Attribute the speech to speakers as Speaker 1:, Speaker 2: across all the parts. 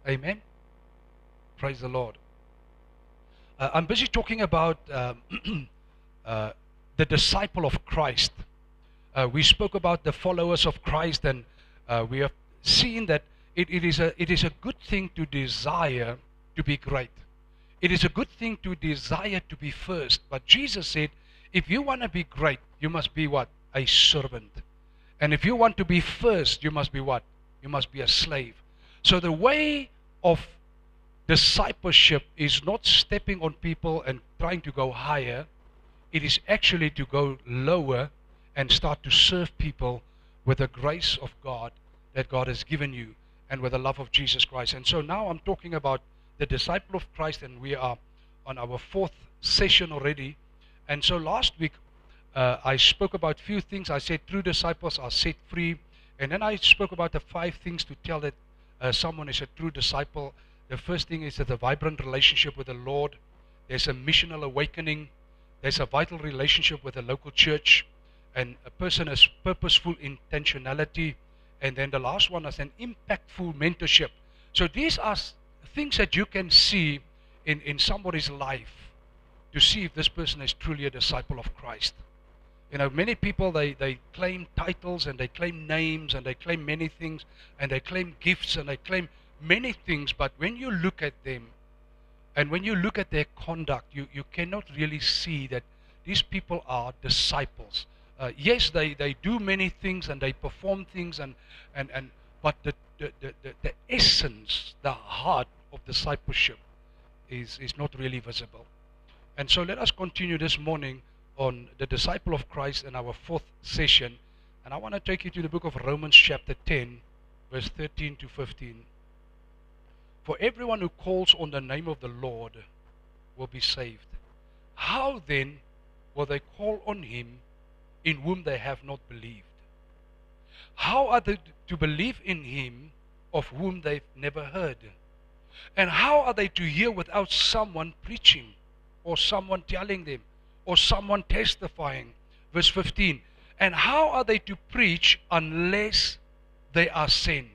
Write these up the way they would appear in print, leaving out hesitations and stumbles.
Speaker 1: Amen. Praise the Lord. I'm busy talking about uh, the disciple of Christ. We spoke about the followers of Christ, and we have seen that it is a good thing to desire to be great. It is a good thing to desire to be first. But Jesus said, if you want to be great, you must be what? A servant. And if you want to be first, you must be what? You must be a slave. So the way of discipleship is not stepping on people and trying to go higher. It is actually to go lower and start to serve people with the grace of God that God has given you and with the love of Jesus Christ. And so now I'm talking about the disciple of Christ, and we are on our fourth session already. And so last week I spoke about a few things. I said true disciples are set free. And then I spoke about the 5 things to tell that someone is a true disciple. The first thing is that a vibrant relationship with the Lord. There's a missional awakening. There's a vital relationship with the local church. And a person has purposeful intentionality. And then the last one is an impactful mentorship. So these are things that you can see in somebody's life to see if this person is truly a disciple of Christ. You know, many people, they claim titles and they claim names and they claim many things and they claim gifts and they claim many things, but when you look at them and when you look at their conduct, you cannot really see that these people are disciples. Yes, they do many things and they perform things, but the essence, the heart of discipleship is not really visible. And so let us continue this morning on the disciple of Christ in our fourth session. And I want to take you to the book of Romans chapter 10, verse 13 to 15. For everyone who calls on the name of the Lord will be saved. How then will they call on him in whom they have not believed? How are they to believe in him of whom they've never heard? And how are they to hear without someone preaching, or someone telling them, or someone testifying? Verse 15. And how are they to preach unless they are sent?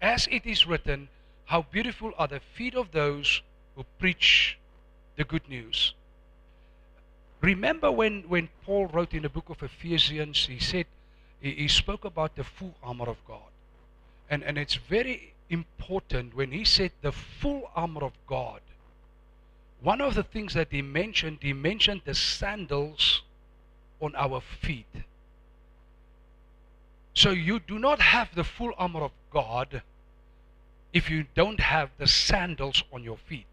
Speaker 1: As it is written, how beautiful are the feet of those who preach the good news. Remember when Paul wrote in the book of Ephesians, he said, he spoke about the full armor of God. And it's very important when he said the full armor of God. One of the things that he mentioned the sandals on our feet. So you do not have the full armor of God if you don't have the sandals on your feet.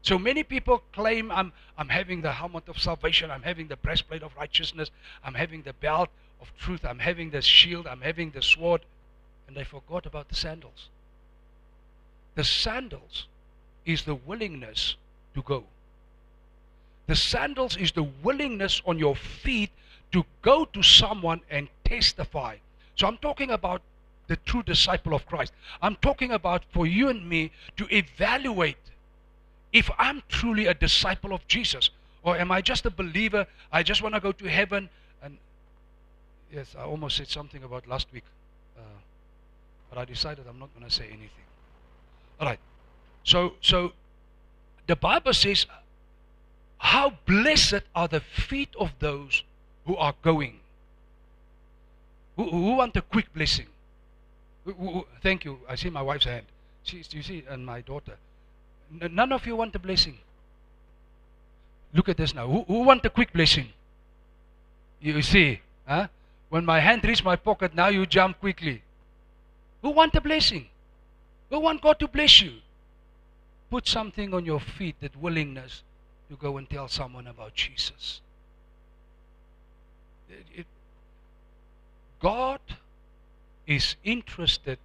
Speaker 1: So many people claim, I'm having the helmet of salvation, I'm having the breastplate of righteousness, I'm having the belt of truth, I'm having the shield, I'm having the sword, and they forgot about the sandals. The sandals is the willingness to go. The sandals is the willingness on your feet to go to someone and testify. So I'm talking about the true disciple of Christ. I'm talking about for you and me to evaluate if I'm truly a disciple of Jesus, or am I just a believer, I just want to go to heaven. And yes, I almost said something about last week, but I decided I'm not going to say anything. All right. So the Bible says, how blessed are the feet of those who are going. Who want a quick blessing? Thank you. I see my wife's hand. You see, and my daughter. None of you want a blessing. Look at this now. Who want a quick blessing? You see, huh? When my hand reaches my pocket, now you jump quickly. Who want a blessing? Who want God to bless you? Put something on your feet, that willingness to go and tell someone about Jesus. God is interested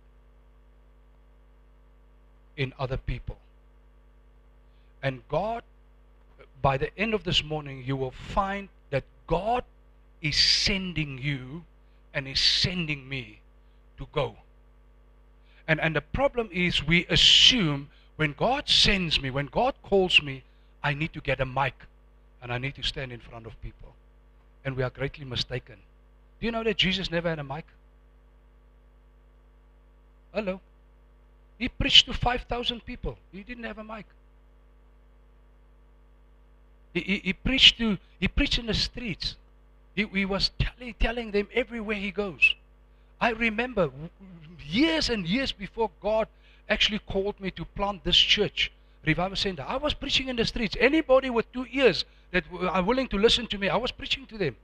Speaker 1: in other people. And God, by the end of this morning, you will find that God is sending you and is sending me to go. And the problem is we assume when God sends me, when God calls me, I need to get a mic and I need to stand in front of people. And we are greatly mistaken. Do you know that Jesus never had a mic? Hello. He preached to 5,000 people. He didn't have a mic. He preached in the streets. He was telling them everywhere he goes. I remember years and years before God actually called me to plant this church, Revival Center. I was preaching in the streets. Anybody with 2 ears that are willing to listen to me, I was preaching to them.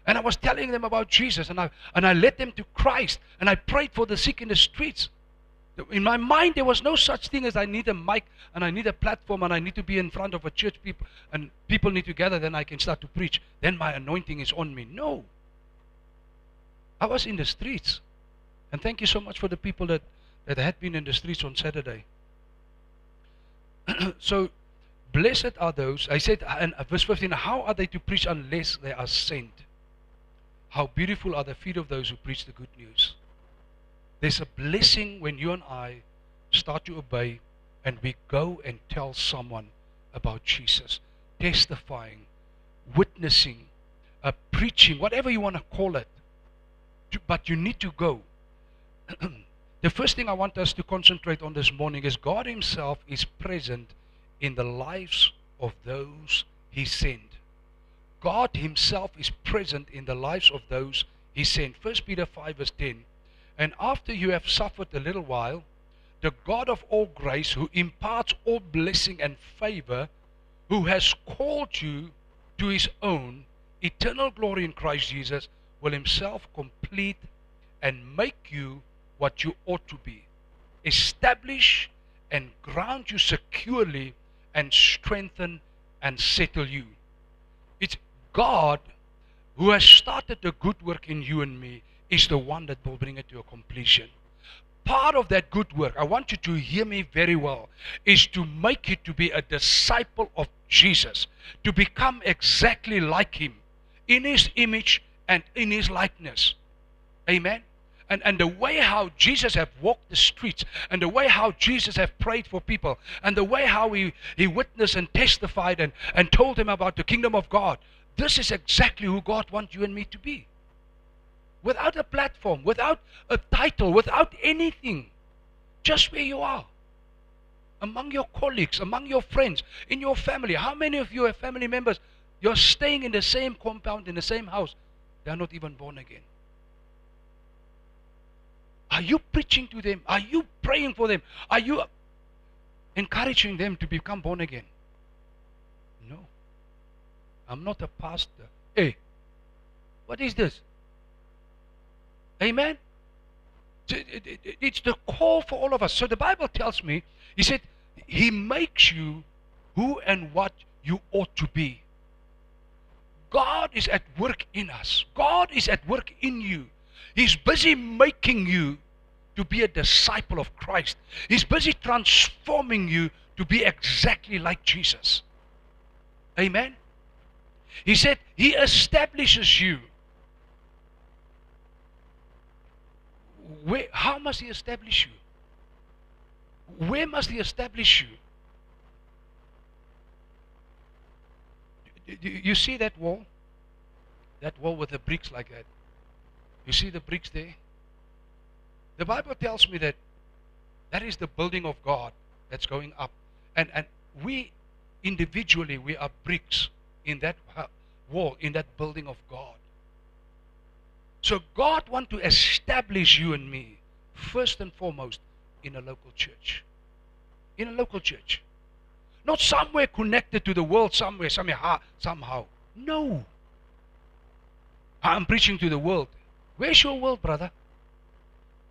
Speaker 1: And I was telling them about Jesus, and I led them to Christ, and I prayed for the sick in the streets. In my mind, there was no such thing as I need a mic, and I need a platform, and I need to be in front of a church people, and people need to gather, then I can start to preach. Then my anointing is on me. No. I was in the streets. And thank you so much for the people that had been in the streets on Saturday. So, blessed are those, I said in verse 15, how are they to preach unless they are sent? How beautiful are the feet of those who preach the good news. There's a blessing when you and I start to obey and we go and tell someone about Jesus. Testifying, witnessing, preaching, whatever you want to call it. But you need to go. The first thing I want us to concentrate on this morning is God Himself is present in the lives of those He sent. God Himself is present in the lives of those He sent. 1 Peter 5 verse 10. And after you have suffered a little while, the God of all grace, who imparts all blessing and favor, who has called you to His own eternal glory in Christ Jesus, will Himself complete and make you what you ought to be. Establish and ground you securely and strengthen and settle you. It's God who has started the good work in you and me is the one that will bring it to a completion. Part of that good work, I want you to hear me very well, is to make you to be a disciple of Jesus, to become exactly like Him, in His image and in His likeness. Amen? And the way how Jesus have walked the streets, and the way how Jesus have prayed for people, and the way how he witnessed and testified and told them about the kingdom of God, this is exactly who God wants you and me to be. Without a platform, without a title, without anything. Just where you are. Among your colleagues, among your friends, in your family. How many of you have family members? You're staying in the same compound, in the same house. They're not even born again. Are you preaching to them? Are you praying for them? Are you encouraging them to become born again? No. I'm not a pastor. Hey, what is this? Amen? It's the call for all of us. So the Bible tells me, He said, He makes you who and what you ought to be. God is at work in us. God is at work in you. He's busy making you to be a disciple of Christ. He's busy transforming you to be exactly like Jesus. Amen? He said He establishes you. How must He establish you? Where must He establish you? You see that wall? That wall with the bricks like that. You see the bricks there? The Bible tells me that that is the building of God that's going up. And we individually, we are bricks in that wall, in that building of God. So God wants to establish you and me, first and foremost, in a local church. In a local church. Not somewhere connected to the world, somehow. No. I'm preaching to the world. Where's your world, brother?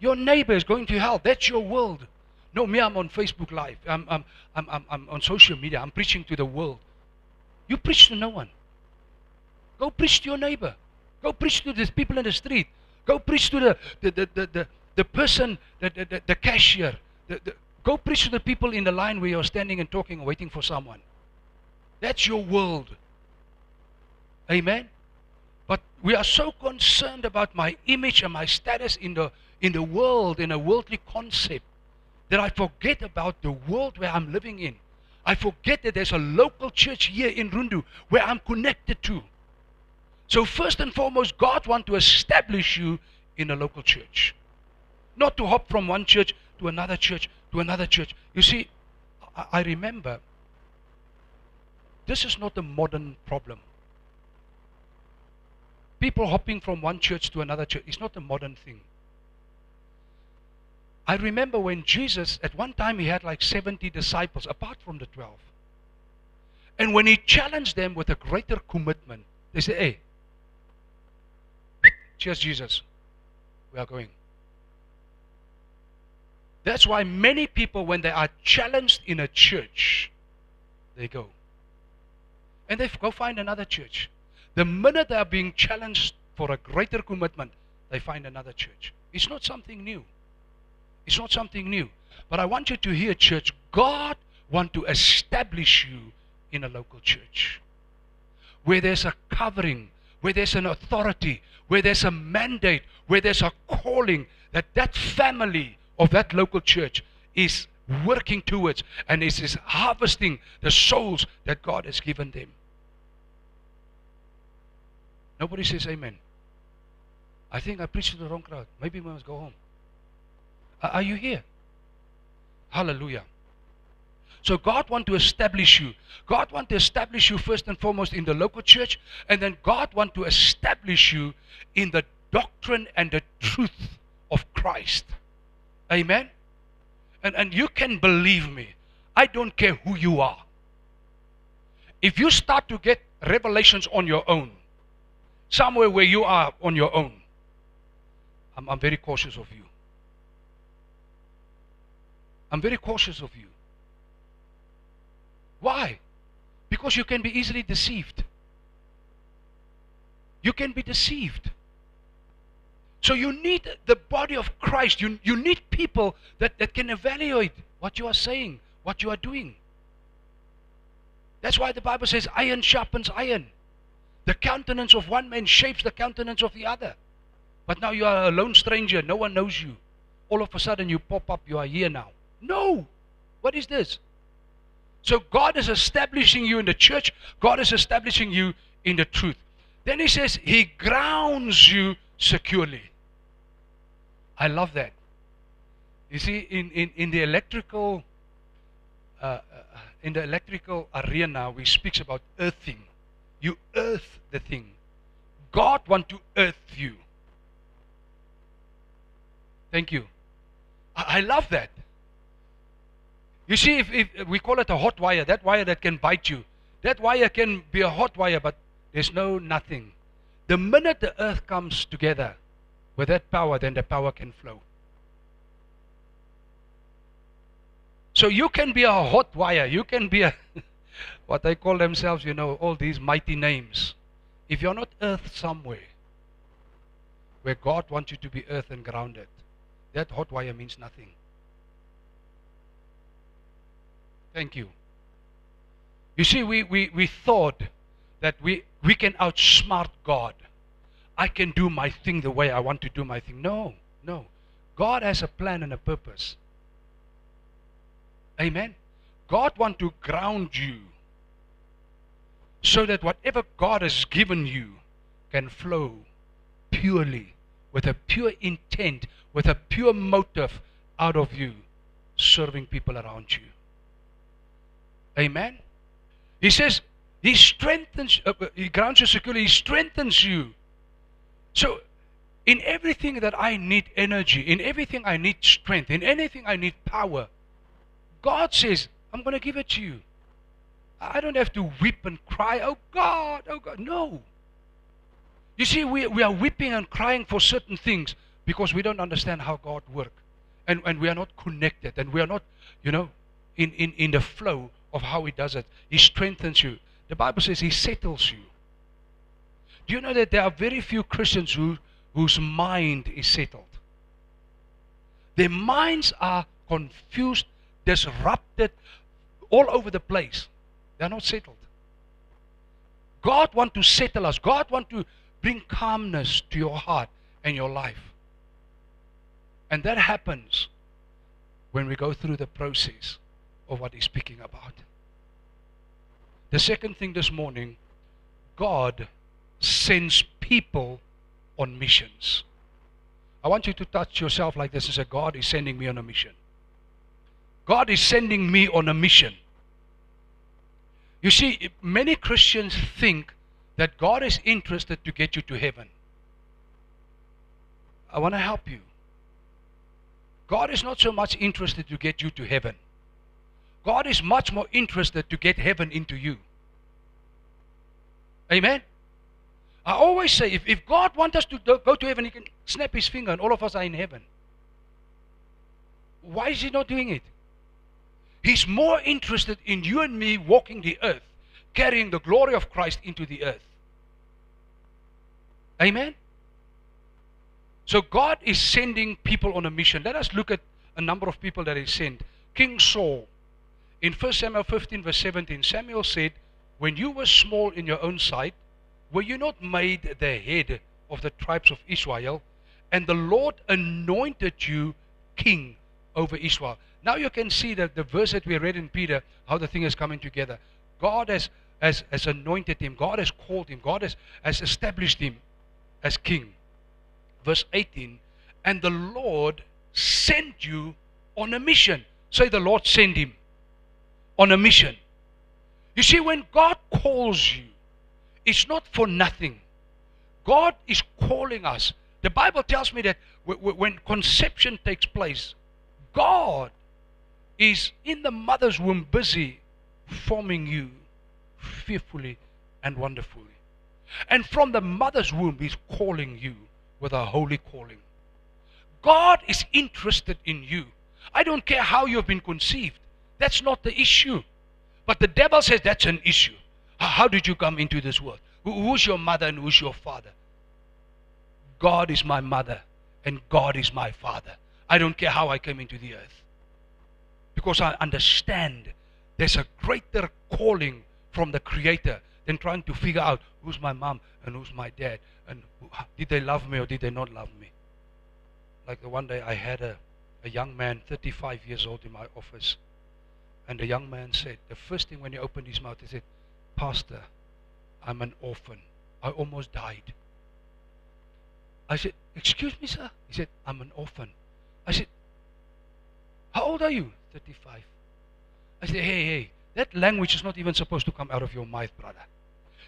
Speaker 1: Your neighbor is going to hell. That's your world. No, me, I'm on Facebook Live. I'm on social media. I'm preaching to the world. You preach to no one. Go preach to your neighbor. Go preach to the people in the street. Go preach to the person, the cashier. Go preach to the people in the line where you're standing and talking and waiting for someone. That's your world. Amen? But we are so concerned about my image and my status in the world, in a worldly concept, that I forget about the world where I'm living in. I forget that there's a local church here in Rundu where I'm connected to. So first and foremost, God wants to establish you in a local church. Not to hop from one church to another church to another church. You see, I remember, this is not a modern problem. People hopping from one church to another church is not a modern thing. I remember when Jesus, at one time he had like 70 disciples, apart from the 12. And when he challenged them with a greater commitment, they said, hey, cheers Jesus, we are going. That's why many people, when they are challenged in a church, they go. And they go find another church. The minute they are being challenged for a greater commitment, they find another church. It's not something new. It's not something new. But I want you to hear, church, God wants to establish you in a local church. Where there's a covering, where there's an authority, where there's a mandate, where there's a calling, that family of that local church is working towards and is harvesting the souls that God has given them. Nobody says amen. I think I preached to the wrong crowd. Maybe we must go home. Are you here? Hallelujah. So God wants to establish you. God wants to establish you first and foremost in the local church, and then God wants to establish you in the doctrine and the truth of Christ. Amen? And you can believe me. I don't care who you are. If you start to get revelations on your own, somewhere where you are on your own, I'm very cautious of you. I'm very cautious of you. Why? Because you can be easily deceived. You can be deceived. So you need the body of Christ. You need people that can evaluate what you are saying, what you are doing. That's why the Bible says iron sharpens iron. The countenance of one man shapes the countenance of the other. But now you are a lone stranger. No one knows you. All of a sudden you pop up. You are here now. No. What is this? So God is establishing you in the church. God is establishing you in the truth. Then he says he grounds you securely. I love that. You see, in the electrical arena, we speak about earthing. You earth the thing. God wants to earth you. Thank you. I love that. You see, if we call it a hot wire, that wire that can bite you, that wire can be a hot wire, but there's nothing. The minute the earth comes together with that power, then the power can flow. So you can be a hot wire. You can be a, what they call themselves, all these mighty names. If you're not earthed somewhere, where God wants you to be earthed and grounded, that hot wire means nothing. Thank you. You see, we thought that we can outsmart God. I can do my thing the way I want to do my thing. No. God has a plan and a purpose. Amen. God wants to ground you so that whatever God has given you can flow purely, with a pure intent, with a pure motive out of you, serving people around you. Amen. He says he strengthens, he grounds you securely, he strengthens you. So in everything that I need energy, in everything I need strength, in anything I need power, God says, I'm going to give it to you. I don't have to weep and cry, oh God, no. You see, we are weeping and crying for certain things because we don't understand how God works. And we are not connected, and we are not, in the flow of how he does it. He strengthens you. The Bible says he settles you. Do you know that there are very few Christians whose mind is settled? Their minds are confused, disrupted, all over the place. They are not settled. God wants to settle us. God wants to bring calmness to your heart and your life. And that happens when we go through the process of what he's speaking about. The second thing this morning, God sends people on missions. I want you to touch yourself like this and say, God is sending me on a mission. God is sending me on a mission. You see, many Christians think that God is interested to get you to heaven. I want to help you. God is not so much interested to get you to heaven. God is much more interested to get heaven into you. Amen? I always say, if God wants us to go to heaven, He can snap His finger and all of us are in heaven. Why is He not doing it? He's more interested in you and me walking the earth, carrying the glory of Christ into the earth. Amen? So God is sending people on a mission. Let us look at a number of people that He sent. King Saul, in 1 Samuel 15 verse 17, Samuel said, when you were small in your own sight, were you not made the head of the tribes of Israel? And the Lord anointed you king over Israel. Now you can see that the verse that we read in Peter, how the thing is coming together. God has anointed him. God has called him. God has established him as king. Verse 18, and the Lord sent you on a mission. Say, the Lord sent him on a mission. You see, when God calls you, it's not for nothing. God is calling us. The Bible tells me that when conception takes place, God is in the mother's womb busy forming you fearfully and wonderfully. And from the mother's womb, He's calling you with a holy calling. God is interested in you. I don't care how you've been conceived. That's not the issue. But the devil says that's an issue. How did you come into this world? Who's your mother and who's your father? God is my mother and God is my father. I don't care how I came into the earth. Because I understand there's a greater calling from the Creator than trying to figure out who's my mom and who's my dad and did they love me or did they not love me. Like the one day I had a young man, 35 years old, in my office, and the young man said, the first thing when he opened his mouth, he said, Pastor, I'm an orphan. I almost died. I said, excuse me, sir? He said, I'm an orphan. I said, how old are you? 35. I said, hey, that language is not even supposed to come out of your mouth, brother.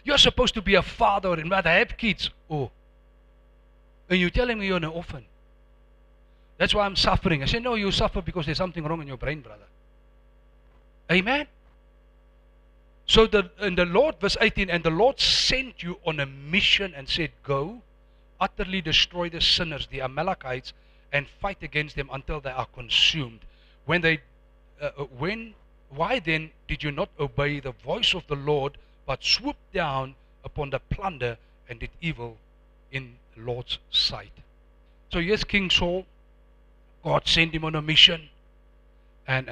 Speaker 1: You're supposed to be a father and mother, have kids. Oh. And you're telling me you're an orphan. That's why I'm suffering. I said, no, you suffer because there's something wrong in your brain, brother. Amen? So the Lord, verse 18, and the Lord sent you on a mission and said, go, utterly destroy the sinners, the Amalekites, and fight against them until they are consumed. Why then did you not obey the voice of the Lord, but swooped down upon the plunder and did evil in the Lord's sight? So yes, King Saul, God sent him on a mission, and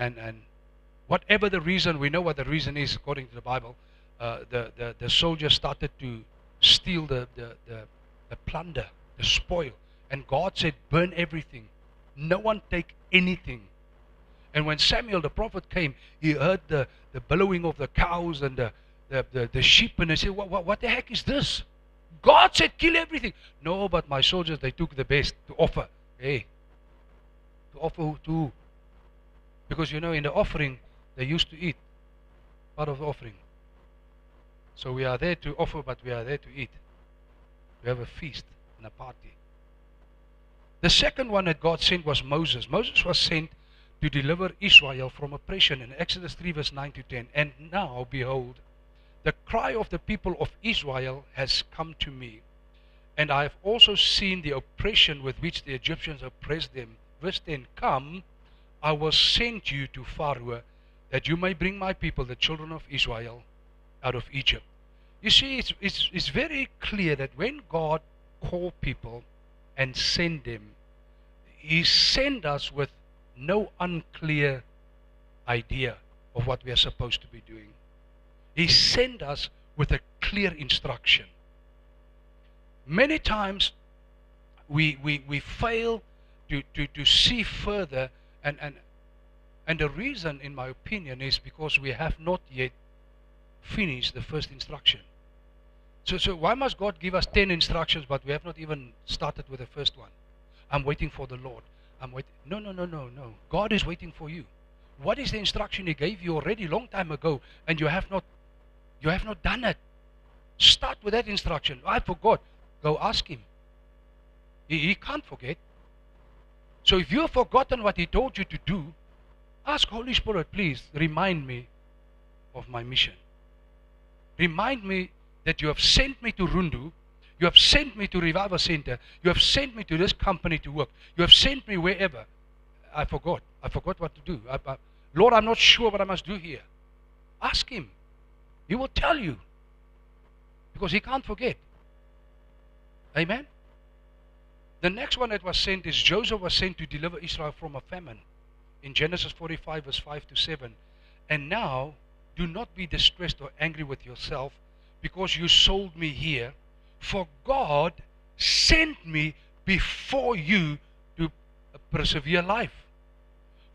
Speaker 1: whatever the reason, we know what the reason is according to the Bible. The soldiers started to steal the plunder, the spoil, and God said, burn everything. No one take anything. And when Samuel the prophet came, he heard the bellowing of the cows and the sheep, and he said, what the heck is this? God said, kill everything. No, but my soldiers, they took the best to offer. Hey, to offer to who? Because you know, in the offering, they used to eat. Part of the offering. So we are there to offer, but we are there to eat. We have a feast and a party. The second one that God sent was Moses. Moses was sent to deliver Israel from oppression in Exodus 3 verse 9 to 10. And now, behold, the cry of the people of Israel has come to me. And I have also seen the oppression with which the Egyptians oppressed them. Verse 10, come, I will send you to Pharaoh, that you may bring my people, the children of Israel, out of Egypt. You see, it's very clear that when God called people and sent them, He sent us with no unclear idea of what we are supposed to be doing. He sent us with a clear instruction. Many times we fail to see further, and the reason, in my opinion, is because we have not yet finished the first instruction. So why must God give us 10 instructions, but we have not even started with the first one? I'm waiting for the Lord. I'm waiting. No, no, no, no, no. God is waiting for you. What is the instruction He gave you already long time ago, and you have not done it? Start with that instruction. I forgot. Go ask Him. He can't forget. So if you have forgotten what He told you to do, ask Holy Spirit, please remind me of my mission. Remind me that you have sent me to Rundu. You have sent me to Revival Center. You have sent me to this company to work. You have sent me wherever. I forgot. I forgot what to do. Lord, I'm not sure what I must do here. Ask Him. He will tell you. Because He can't forget. Amen? The next one that was sent is Joseph was sent to deliver Israel from a famine. In Genesis 45 verse 5 to 7. And now, do not be distressed or angry with yourself because you sold me here. For God sent me before you to persevere life.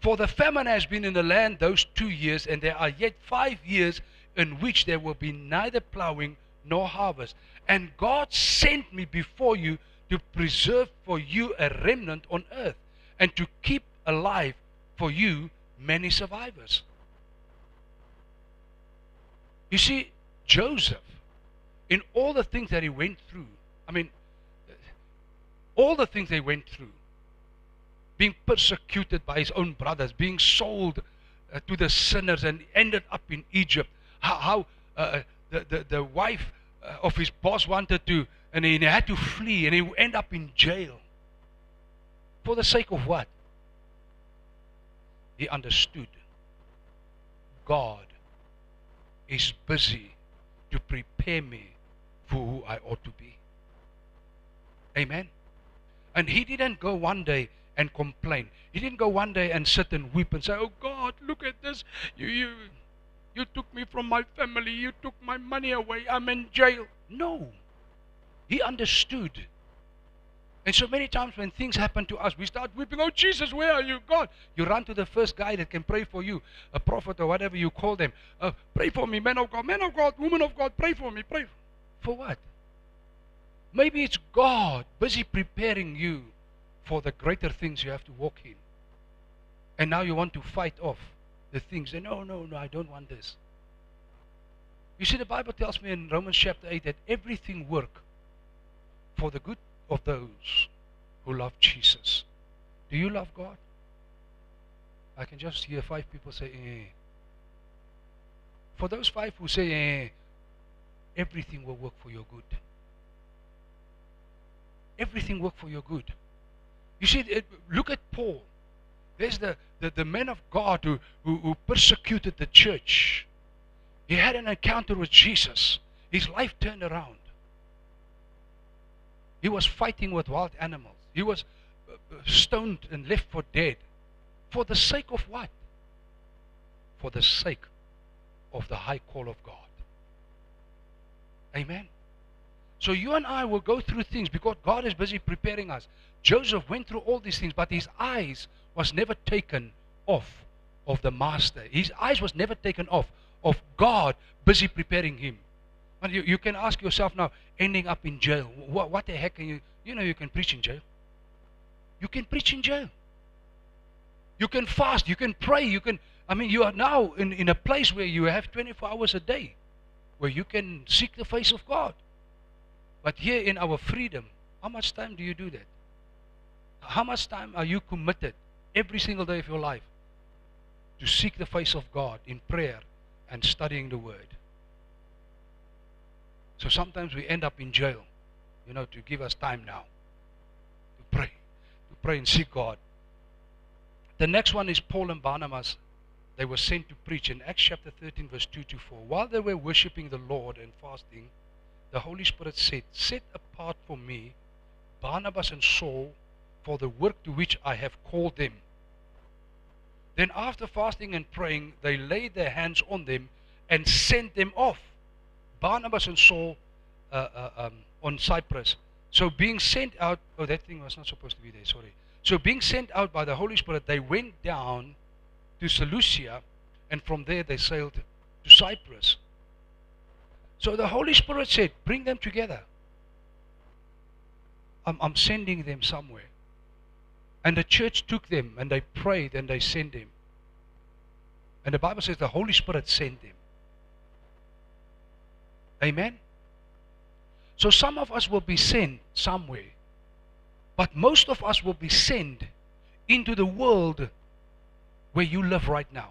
Speaker 1: For the famine has been in the land those 2 years, and there are yet 5 years in which there will be neither plowing nor harvest. And God sent me before you to preserve for you a remnant on earth, and to keep alive for you many survivors. You see, Joseph, in all the things that he went through, all the things they went through, being persecuted by his own brothers, being sold to the sinners and ended up in Egypt, how the wife of his boss wanted to, and he had to flee, and he ended up in jail. For the sake of what? He understood God is busy to prepare me for who I ought to be. Amen? And he didn't go one day and complain. He didn't go one day and sit and weep and say, oh God, look at this. You took me from my family. You took my money away. I'm in jail. No. He understood. And so many times when things happen to us, we start weeping, oh Jesus, where are you, God? You run to the first guy that can pray for you, a prophet or whatever you call them. Pray for me, man of God, woman of God, pray for me. Pray. For what? Maybe it's God busy preparing you for the greater things you have to walk in. And now you want to fight off the things. And no, I don't want this. You see, the Bible tells me in Romans chapter 8 that everything works for the good of those who love Jesus. Do you love God? I can just hear 5 people say, eh. For those 5 who say, eh, everything will work for your good. Everything work for your good. You see, look at Paul. There's the man of God who persecuted the church. He had an encounter with Jesus. His life turned around. He was fighting with wild animals. He was stoned and left for dead. For the sake of what? For the sake of the high call of God. Amen. So you and I will go through things because God is busy preparing us. Joseph went through all these things, but his eyes was never taken off of the master. His eyes was never taken off of God busy preparing him. And you can ask yourself now, ending up in jail, what the heck can you can preach in jail. You can preach in jail. You can fast, you can pray, you are now in a place where you have 24 hours a day, where you can seek the face of God. But here in our freedom, how much time do you do that? How much time are you committed every single day of your life to seek the face of God in prayer and studying the Word? So sometimes we end up in jail, to give us time now to pray and seek God. The next one is Paul and Barnabas. They were sent to preach in Acts chapter 13 verse 2 to 4. While they were worshiping the Lord and fasting, the Holy Spirit said, set apart for me Barnabas and Saul for the work to which I have called them. Then after fasting and praying, they laid their hands on them and sent them off. Barnabas and Saul on Cyprus. So being sent out, that thing was not supposed to be there, sorry. So being sent out by the Holy Spirit, they went down to Seleucia, and from there they sailed to Cyprus. So the Holy Spirit said, bring them together. I'm sending them somewhere. And the church took them and they prayed and they sent them. And the Bible says the Holy Spirit sent them. Amen? So some of us will be sent somewhere. But most of us will be sent into the world where you live right now.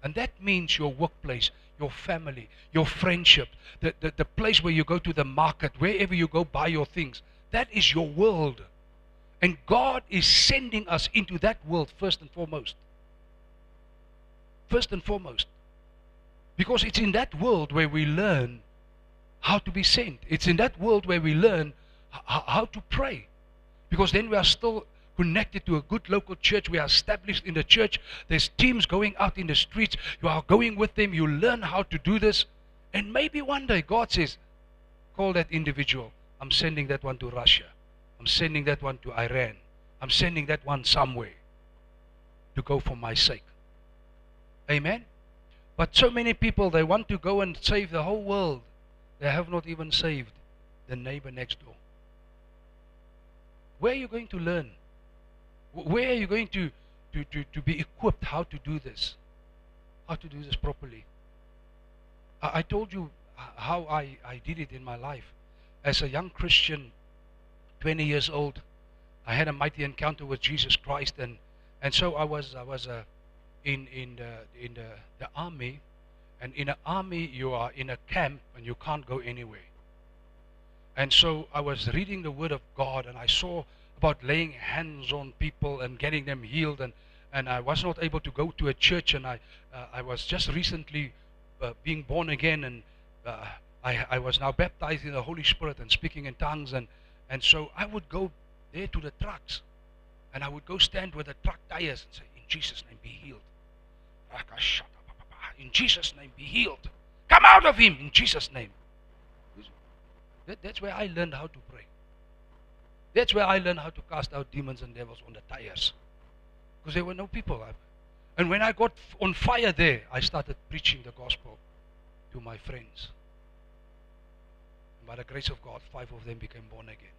Speaker 1: And that means your workplace, your family, your friendship, the place where you go to the market, wherever you go buy your things. That is your world. And God is sending us into that world first and foremost. First and foremost. Because it's in that world where we learn how to be sent. It's in that world where we learn how to pray. Because then we are still connected to a good local church. We are established in the church. There's teams going out in the streets. You are going with them. You learn how to do this. And maybe one day God says, call that individual. I'm sending that one to Russia. I'm sending that one to Iran. I'm sending that one somewhere to go for my sake. Amen? But so many people, they want to go and save the whole world. They have not even saved the neighbor next door. Where are you going to learn? Where are you going to be equipped how to do this? How to do this properly? I told you how I did it in my life. As a young Christian, 20 years old, I had a mighty encounter with Jesus Christ, and so I was in the army, and in an army you are in a camp and you can't go anywhere. And so I was reading the Word of God, and I saw about laying hands on people and getting them healed, and I was not able to go to a church, and I was just recently being born again, and I was now baptized in the Holy Spirit and speaking in tongues, and so I would go there to the trucks, and I would go stand with the truck tires and say, in Jesus' name be healed. In Jesus' name be healed. Come out of him in Jesus' name. That's where I learned how to pray. That's where I learned how to cast out demons and devils on the tires. Because there were no people. And when I got on fire there, I started preaching the gospel to my friends. And by the grace of God, 5 of them became born again.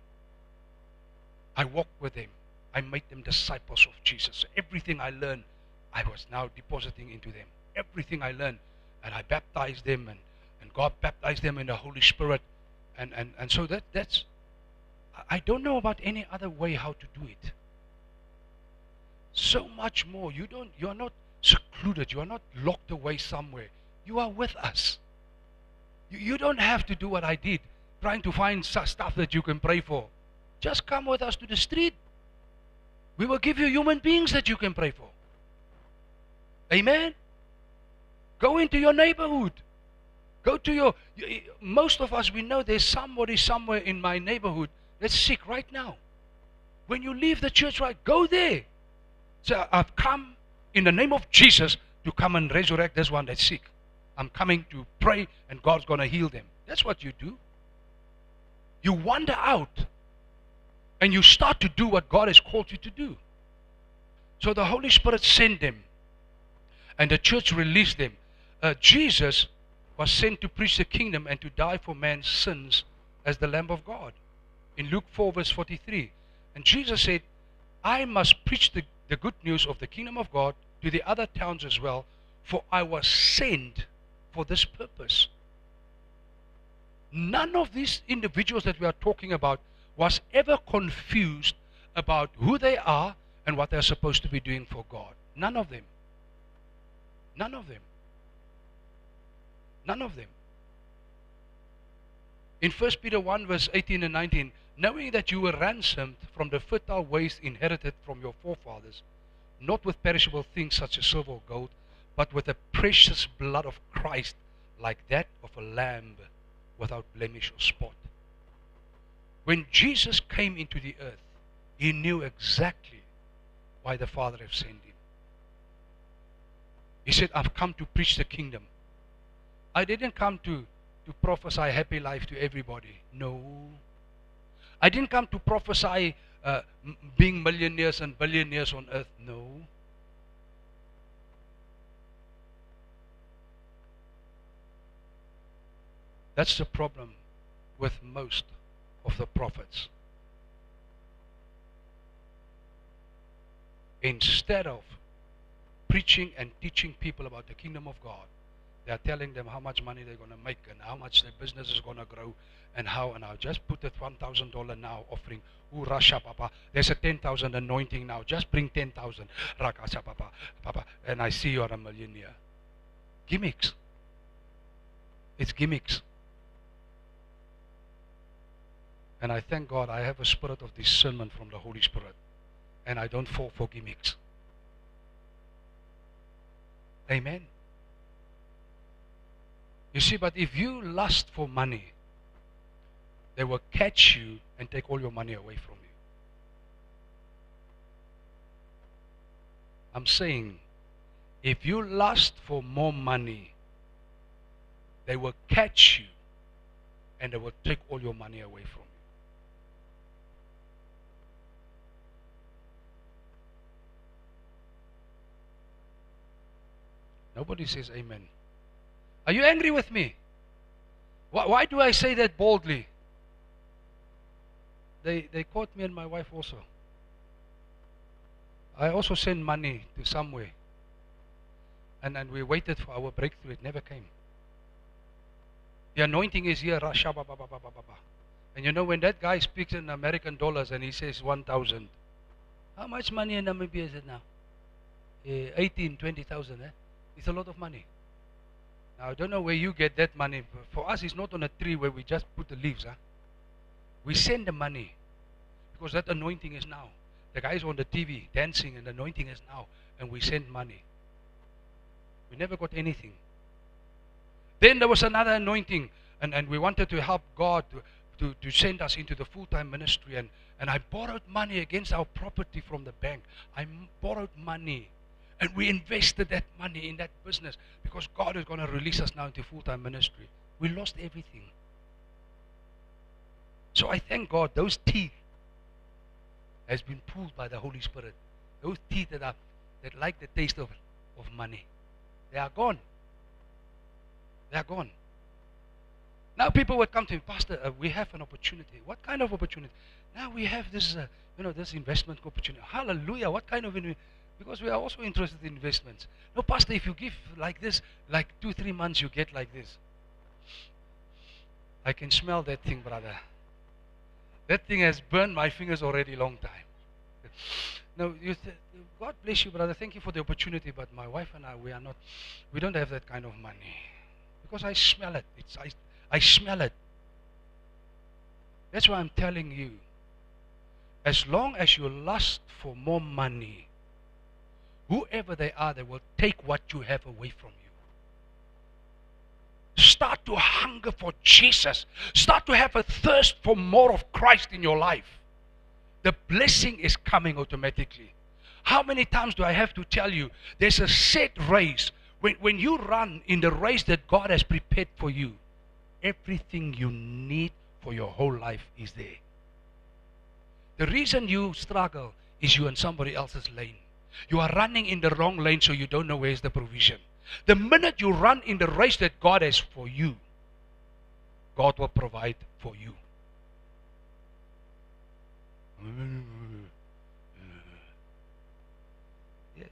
Speaker 1: I walked with them. I made them disciples of Jesus. Everything I learned, I was now depositing into them. Everything I learned. And I baptized them, and God baptized them in the Holy Spirit. And so that's, I don't know about any other way how to do it. So much more. You're not secluded. You're not locked away somewhere. You are with us. You don't have to do what I did, trying to find stuff that you can pray for. Just come with us to the street. We will give you human beings that you can pray for. Amen? Go into your neighborhood. Go to most of us, we know there's somebody somewhere in my neighborhood that's sick right now. When you leave the church, right, go there. Say, I've come in the name of Jesus to come and resurrect this one that's sick. I'm coming to pray and God's going to heal them. That's what you do. You wander out and you start to do what God has called you to do. So the Holy Spirit sent them and the church released them. Jesus was sent to preach the kingdom and to die for man's sins as the Lamb of God. In Luke 4 verse 43. And Jesus said, I must preach the good news of the kingdom of God to the other towns as well, for I was sent for this purpose. None of these individuals that we are talking about was ever confused about who they are and what they're supposed to be doing for God. None of them. None of them. None of them. In 1 Peter 1 verse 18 and 19, knowing that you were ransomed from the fertile waste inherited from your forefathers, not with perishable things such as silver or gold, but with the precious blood of Christ, like that of a lamb without blemish or spot. When Jesus came into the earth, he knew exactly why the Father had sent him. He said, I've come to preach the kingdom. I didn't come to prophesy happy life to everybody. No. I didn't come to prophesy being millionaires and billionaires on earth. No. That's the problem with most of the prophets. Instead of preaching and teaching people about the kingdom of God, they are telling them how much money they're going to make and how much their business is going to grow and how. And I'll just put that $1,000 now offering. Ooh, Rasha Papa. There's a 10,000 anointing now. Just bring 10,000. Rakasha Papa. Papa. And I see you're a millionaire. Gimmicks. It's gimmicks. And I thank God I have a spirit of discernment from the Holy Spirit. And I don't fall for gimmicks. Amen. You see, but if you lust for money, they will catch you and take all your money away from you. I'm saying, if you lust for more money, they will catch you and they will take all your money away from you. Nobody says amen. Are you angry with me? Why do I say that boldly? They caught me and my wife also. I also sent money to somewhere. And we waited for our breakthrough. It never came. The anointing is here. And you know, when that guy speaks in American dollars and he says 1,000, how much money in Namibia is it now? 18, 20,000. It's a lot of money. Now, I don't know where you get that money. For us, it's not on a tree where we just put the leaves. We send the money because that anointing is now. The guys on the TV dancing and the anointing is now. And we send money. We never got anything. Then there was another anointing. And we wanted to help God to send us into the full-time ministry. And I borrowed money against our property from the bank. I borrowed money. And we invested that money in that business because God is going to release us now into full-time ministry. We lost everything. So I thank God those teeth has been pulled by the Holy Spirit. Those teeth that like the taste of money. They are gone. They are gone. Now people would come to me, Pastor, we have an opportunity. What kind of opportunity? Now we have this, this investment opportunity. Hallelujah. What kind of investment? Because we are also interested in investments. No, Pastor, if you give like this, like 2-3 months, you get like this. I can smell that thing, brother. That thing has burned my fingers already long time. No, God bless you, brother. Thank you for the opportunity, but my wife and I, we don't have that kind of money. Because I smell it. I smell it. That's why I'm telling you, as long as you lust for more money, whoever they are, they will take what you have away from you. Start to hunger for Jesus. Start to have a thirst for more of Christ in your life. The blessing is coming automatically. How many times do I have to tell you, there's a set race. When you run in the race that God has prepared for you, everything you need for your whole life is there. The reason you struggle is you're in somebody else's lane. You are running in the wrong lane, so you don't know where's the provision. The minute you run in the race that God has for you, God will provide for you. Yes,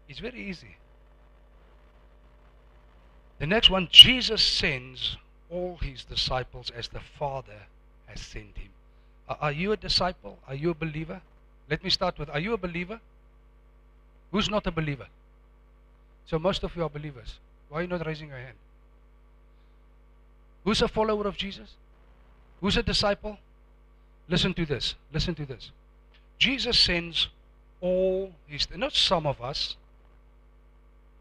Speaker 1: it's very easy. The next one, Jesus sends all his disciples as the Father has sent him. Are you a disciple? Are you a believer? Let me start with, are you a believer? Who's not a believer? So most of you are believers. Why are you not raising your hand? Who's a follower of Jesus? Who's a disciple? Listen to this. Listen to this. Jesus sends all his, not some of us.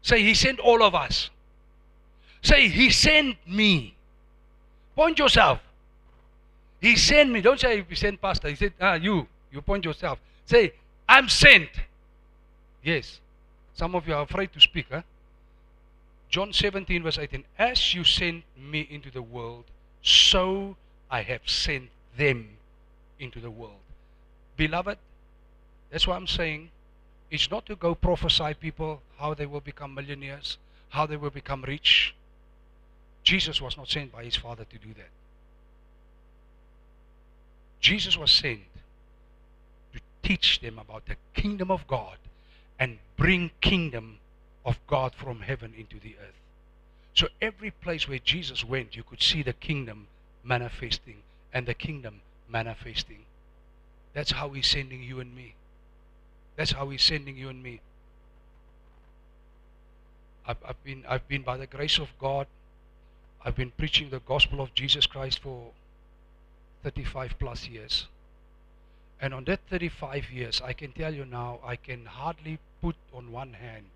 Speaker 1: Say, he sent all of us. Say, he sent me. Point yourself. He sent me. Don't say he sent pastor. He said, you point yourself. Say, I'm sent. Yes. Some of you are afraid to speak. John 17 verse 18. As you sent me into the world, so I have sent them into the world. Beloved, that's why I'm saying, it's not to go prophesy people how they will become millionaires, how they will become rich. Jesus was not sent by his Father to do that. Jesus was sent to teach them about the kingdom of God and bring kingdom of God from heaven into the earth. So every place where Jesus went, you could see the kingdom manifesting and the kingdom manifesting. That's how he's sending you and me. That's how he's sending you and me. I've been by the grace of God, I've been preaching the gospel of Jesus Christ for 35 plus years. And on that 35 years, I can tell you now, I can hardly put on one hand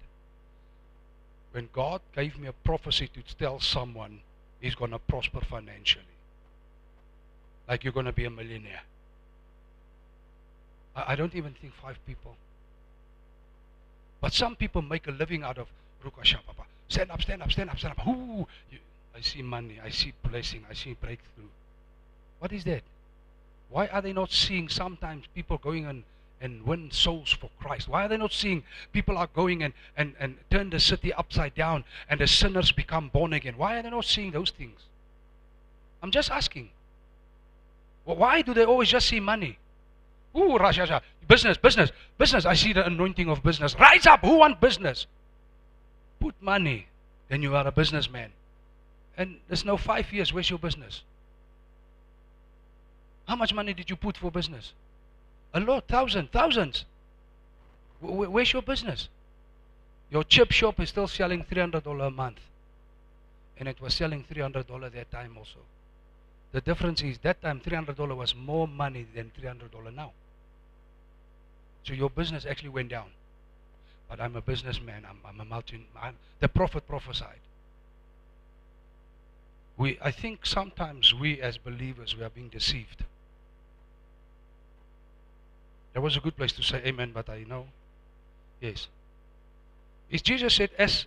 Speaker 1: when God gave me a prophecy to tell someone he's going to prosper financially. Like you're going to be a millionaire. I don't even think 5 people. But some people make a living out of Rukashapapa. Stand up, stand up, stand up, stand up. Ooh, I see money, I see blessing, I see breakthrough. What is that? Why are they not seeing sometimes people going and win souls for Christ? Why are they not seeing people are going and turn the city upside down and the sinners become born again? Why are they not seeing those things? I'm just asking. Well, why do they always just see money? Ooh, Rasha, business, business, business. I see the anointing of business. Rise up. Who wants business? Put money, then you are a businessman. And there's no 5 years. Where's your business? How much money did you put for business? A lot, thousands. Where's your business? Your chip shop is still selling $300 a month. And it was selling $300 that time also. The difference is that time $300 was more money than $300 now. So your business actually went down. But I'm a businessman. I'm a the prophet prophesied. I think sometimes we as believers, we are being deceived. That was a good place to say amen, but I know. Yes. It's Jesus said, as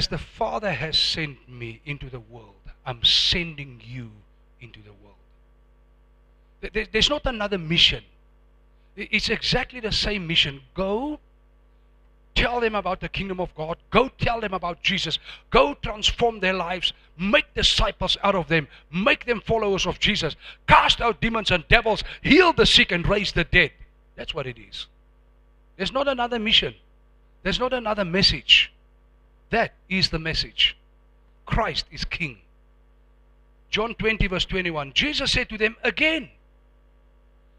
Speaker 1: the Father has sent me into the world, I'm sending you into the world. There's not another mission. It's exactly the same mission. Go tell them about the kingdom of God. Go tell them about Jesus. Go transform their lives. Make disciples out of them. Make them followers of Jesus. Cast out demons and devils. Heal the sick and raise the dead. That's what it is. There's not another mission. There's not another message. That is the message. Christ is King. John 20 verse 21. Jesus said to them again.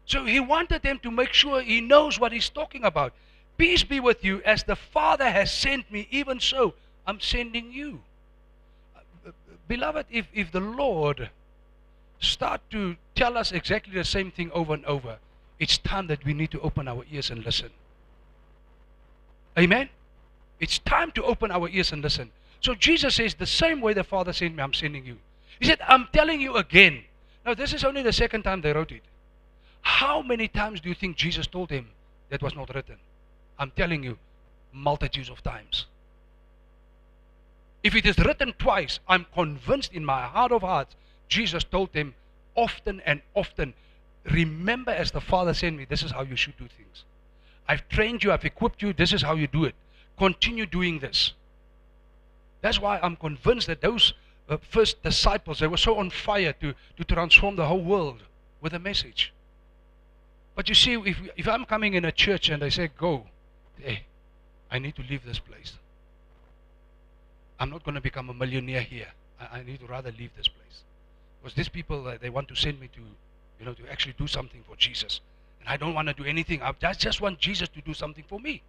Speaker 1: So he wanted them to make sure he knows what he's talking about. Peace be with you, as the Father has sent me, even so I'm sending you. Beloved, if the Lord start to tell us exactly the same thing over and over, it's time that we need to open our ears and listen. Amen? It's time to open our ears and listen. So Jesus says, the same way the Father sent me, I'm sending you. He said, I'm telling you again. Now this is only the second time they wrote it. How many times do you think Jesus told him that was not written? I'm telling you, multitudes of times. If it is written twice, I'm convinced in my heart of hearts, Jesus told them often and often, remember, as the Father sent me, this is how you should do things. I've trained you, I've equipped you, this is how you do it. Continue doing this. That's why I'm convinced that those first disciples, they were so on fire to transform the whole world with a message. But you see, if I'm coming in a church and they say, go, hey, I need to leave this place. I'm not going to become a millionaire here. I need to rather leave this place. Because these people, they want to send me to, to actually do something for Jesus. And I don't want to do anything. I just want Jesus to do something for me.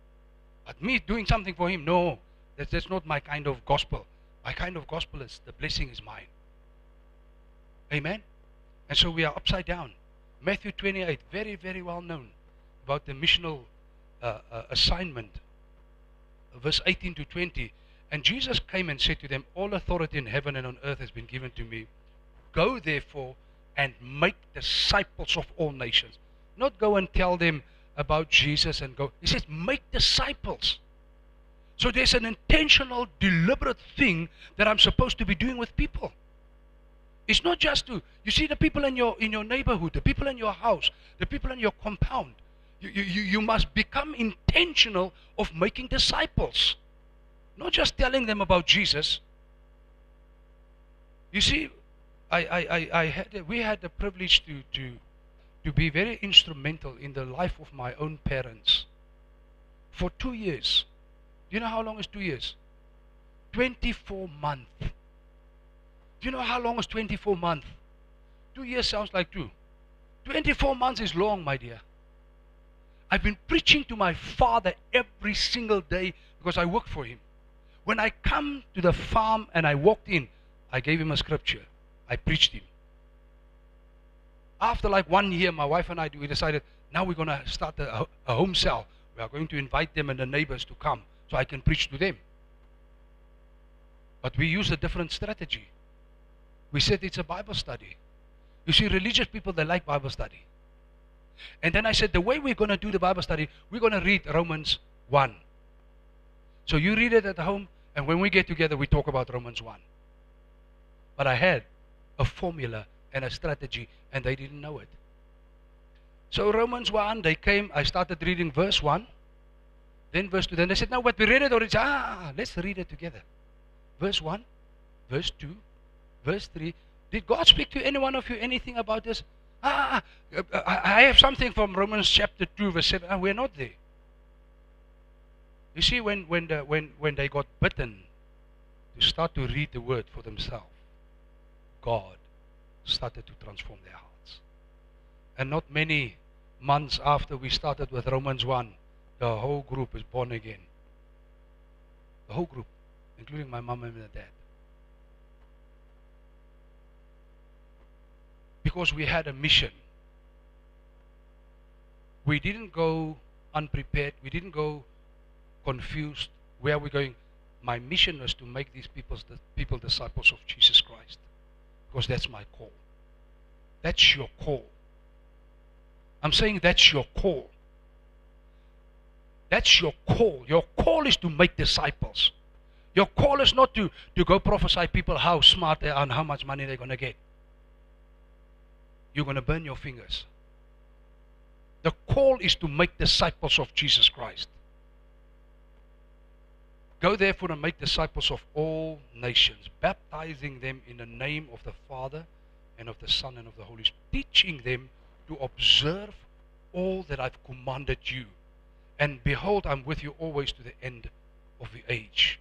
Speaker 1: But me doing something for him, no. That's not my kind of gospel. My kind of gospel is the blessing is mine. Amen? And so we are upside down. Matthew 28, very, very well known about the missional assignment. Verse 18 to 20. And Jesus came and said to them, all authority in heaven and on earth has been given to me. Go therefore and make disciples of all nations. Not go and tell them about Jesus and go. He says, make disciples. So there's an intentional, deliberate thing that I'm supposed to be doing with people. It's not just to, you see the people in your neighborhood, the people in your house, the people in your compound. You must become intentional of making disciples. Not just telling them about Jesus. You see, we had the privilege to to be very instrumental in the life of my own parents for 2 years. Do you know how long is 2 years? 24 months. Do you know how long is 24 months? 2 years sounds like 2. 24 months is long, my dear. I've been preaching to my father every single day because I work for him. When I come to the farm and I walked in, I gave him a scripture. I preached him. After like 1 year, my wife and I, we decided, now we're going to start a home cell. We are going to invite them and the neighbors to come so I can preach to them. But we use a different strategy. We said it's a Bible study. You see, religious people, they like Bible study. And then I said, the way we're going to do the Bible study, we're going to read Romans 1. So you read it at home, and when we get together, we talk about Romans 1. But I had a formula and a strategy, and they didn't know it. So Romans 1, they came, I started reading verse 1, then verse 2. Then they said, no, but we read it already. Let's read it together. Verse 1, verse 2, verse 3. Did God speak to any one of you anything about this? I have something from Romans chapter 2, verse 7. We're not there. You see, when they got bitten to start to read the word for themselves, God started to transform their hearts. And not many months after we started with Romans 1, the whole group is born again. The whole group, including my mom and my dad. Because we had a mission. We didn't go unprepared. We didn't go confused. Where are we going? My mission was to make these people disciples of Jesus Christ. Because that's my call. That's your call. I'm saying that's your call. That's your call. Your call is to make disciples. Your call is not to go prophesy people how smart they are and how much money they're going to get. You're going to burn your fingers. The call is to make disciples of Jesus Christ. Go therefore and make disciples of all nations, baptizing them in the name of the Father and of the Son and of the Holy Spirit, teaching them to observe all that I've commanded you. And behold, I'm with you always to the end of the age.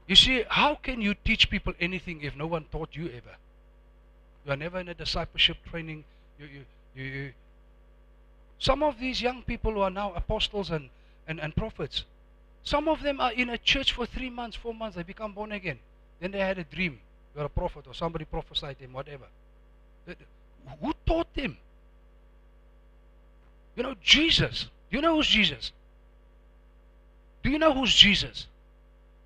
Speaker 1: You see, how can you teach people anything if no one taught you ever? You are never in a discipleship training. Some of these young people who are now apostles and prophets, some of them are in a church for 3 months, 4 months, they become born again. Then they had a dream. You're a prophet or somebody prophesied them, whatever. Who taught them? You know, Jesus. Do you know who's Jesus? Do you know who's Jesus?